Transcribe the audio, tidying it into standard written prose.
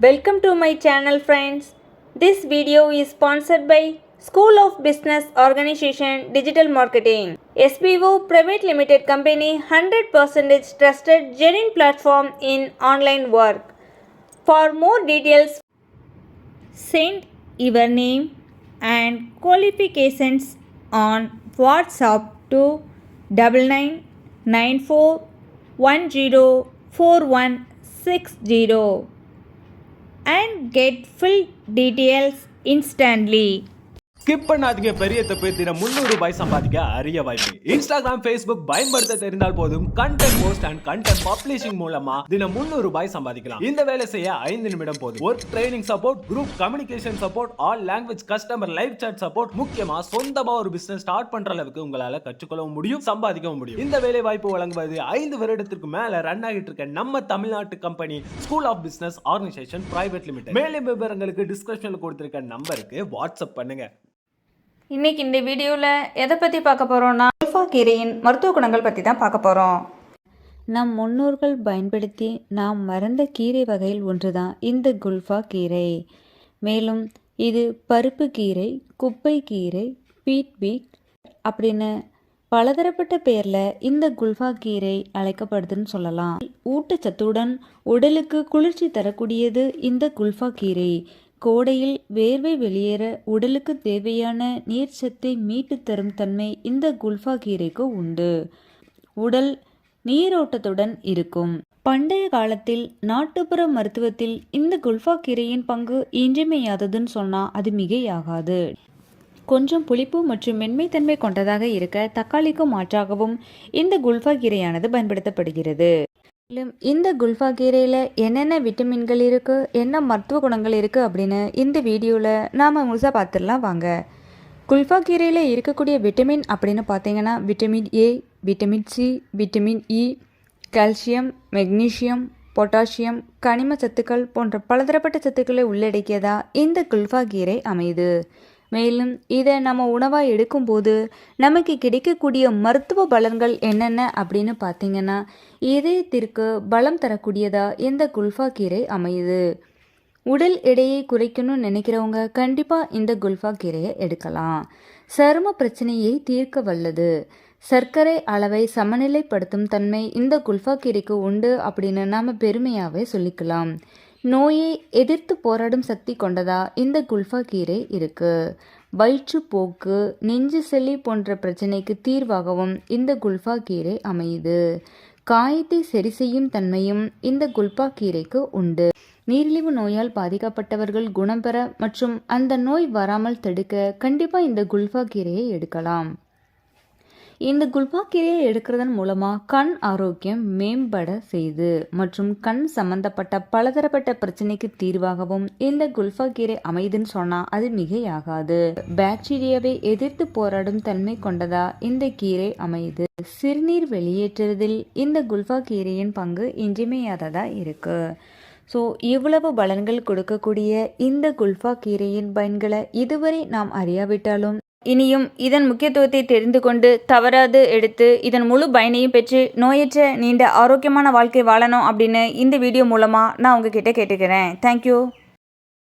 Welcome to my channel friends. This video is sponsored by School of Business Organization Digital Marketing. SBO Private Limited Company 100% trusted genuine platform in online work. For more details, send your name and qualifications on WhatsApp to 9994104160 and get full details instantly. Skip பண்ணாதீங்க. பெரிய தப்பு. தினம் 300 ரூபாய் சம்பாதிக்க அரிய வாய்ப்பு. Instagram, Facebook பயன்படுத்த தெரிந்தால் போதும் content post and content publishing மூலமா தினம் 300 ரூபாய் சம்பாதிக்கலாம். இந்த வேலை செய்ய 5 நிமிடம் போதும். Work training support, group communication support, all language customer live chat support, முக்கியமா சொந்தமா ஒரு பிசினஸ் ஸ்டார்ட் பண்ற அளவுக்கு உங்களால கற்றுக்கொள்ளவும் முடியும், சம்பாதிக்கவும் முடியும். இந்த வேலை வாய்ப்பு வழங்குவது 5 வருடத்திற்கு மேல ரன் ஆகிட்டு இருக்க நம்ம தமிழ்நாட்டு company school of business organisation private limited. மேலும் விவரங்களுக்கு டிஸ்கிரிப்ஷன்ல கொடுத்திருக்க நம்பருக்கு வாட்ஸ்அப் பண்ணுங்க. இன்றைக்கி இந்த வீடியோவில் எதை பற்றி பார்க்க போகிறோன்னா குல்ஃபா கீரையின் மருத்துவ குணங்கள் பற்றி தான் பார்க்க போகிறோம். நம் முன்னோர்கள் பயன்படுத்தி நாம் மறந்த கீரை வகையில் ஒன்று தான் இந்த குல்ஃபா கீரை. மேலும் இது பருப்பு கீரை, குப்பை கீரை, பீட் அப்படின்னு பலதரப்பட்ட பேரில் இந்த குல்ஃபா கீரை அழைக்கப்படுதுன்னு சொல்லலாம். ஊட்டச்சத்துடன் உடலுக்கு குளிர்ச்சி தரக்கூடியது இந்த குல்ஃபா கீரை. கோடையில் வேர்வை வெளியேற உடலுக்கு தேவையான நீர்ச்சத்தை மீட்டு தரும் தன்மை இந்த குல்ஃபா கீரைக்கு உண்டு. உடல் நீரோட்டத்துடன் இருக்கும். பண்டைய காலத்தில் நாட்டுப்புற மருத்துவத்தில் இந்த குல்ஃபா கீரையின் பங்கு இன்றியமையாததுன்னு சொன்னால் அது மிகையாகாது. கொஞ்சம் புளிப்பு மற்றும் மென்மைத்தன்மை கொண்டதாக இருக்க தக்காளிக்கு மாற்றாகவும் இந்த குல்ஃபா கீரையானது பயன்படுத்தப்படுகிறது. மேலும் இந்த குல்ஃபா கீரையில் என்னென்ன விட்டமின்கள் இருக்குது, என்ன மருத்துவ குணங்கள் இருக்குது அப்படின்னு இந்த வீடியோவில் நாம் முழுசாக பார்த்துடலாம் வாங்க. குல்ஃபா கீரையில் இருக்கக்கூடிய விட்டமின் அப்படின்னு பார்த்தீங்கன்னா vitamin A, vitamin C, vitamin E, calcium, magnesium, potassium, கனிம சத்துக்கள் போன்ற பலதரப்பட்ட சத்துக்களை உள்ளடக்கியதா இந்த குல்ஃபா கீரை அமையுது. மேலும் இதை நம்ம உணவாக எடுக்கும்போது நமக்கு கிடைக்கக்கூடிய மருத்துவ பலன்கள் என்னென்ன அப்படின்னு பார்த்தீங்கன்னா இதயத்திற்கு பலம் தரக்கூடியதா இந்த குல்ஃபா கீரை அமையுது. உடல் எடையை குறைக்கணும்னு நினைக்கிறவங்க கண்டிப்பாக இந்த குல்ஃபா கீரையை எடுக்கலாம். சரும பிரச்சனையை தீர்க்க வல்லது. சர்க்கரை அளவை சமநிலைப்படுத்தும் தன்மை இந்த குல்ஃபா கீரைக்கு உண்டு அப்படின்னு நாம் பெருமையாகவே சொல்லிக்கலாம். நோயை எதிர்த்து போராடும் சக்தி கொண்டதா இந்த குல்ஃபா கீரை இருக்கு. வயிற்றுப்போக்கு, நெஞ்சு சளி போன்ற பிரச்சனைக்கு தீர்வாகவும் இந்த குல்ஃபா கீரை அமையுது. காயத்தை சரி செய்யும் தன்மையும் இந்த குல்ஃபா கீரைக்கு உண்டு. நீரிழிவு நோயால் பாதிக்கப்பட்டவர்கள் குணம் பெற மற்றும் அந்த நோய் வராமல் தடுக்க கண்டிப்பாக இந்த குல்ஃபா கீரையை எடுக்கலாம். இந்த குல்ஃபா கீரையை எடுக்கிறதன் மூலமாக கண் ஆரோக்கியம் மேம்பட செய்து மற்றும் கண் சம்பந்தப்பட்ட பலதரப்பட்ட பிரச்சனைக்கு தீர்வாகவும் இந்த குல்ஃபா கீரை அமைதுன்னு சொன்னால் அது மிகையாகாது. பாக்டீரியாவை எதிர்த்து போராடும் தன்மை கொண்டதா இந்த கீரை அமையுது. சிறுநீர் வெளியேற்றுவதில் இந்த குல்ஃபா கீரையின் பங்கு இன்றியமையாததா இருக்கு. ஸோ இவ்வளவு பலன்கள் கொடுக்கக்கூடிய இந்த குல்ஃபா கீரையின் பயன்களை இதுவரை நாம் அறியாவிட்டாலும் இனியும் இதன் முக்கியத்துவத்தை தெரிந்து கொண்டு தவறாது எடுத்து இதன் முழு பயனையும் பெற்று நோயற்ற நீண்ட ஆரோக்கியமான வாழ்க்கை வாழணும் அப்படின்னு இந்த வீடியோ மூலமாக நான் உங்ககிட்ட கேட்டுக்கிறேன். தேங்க்யூ.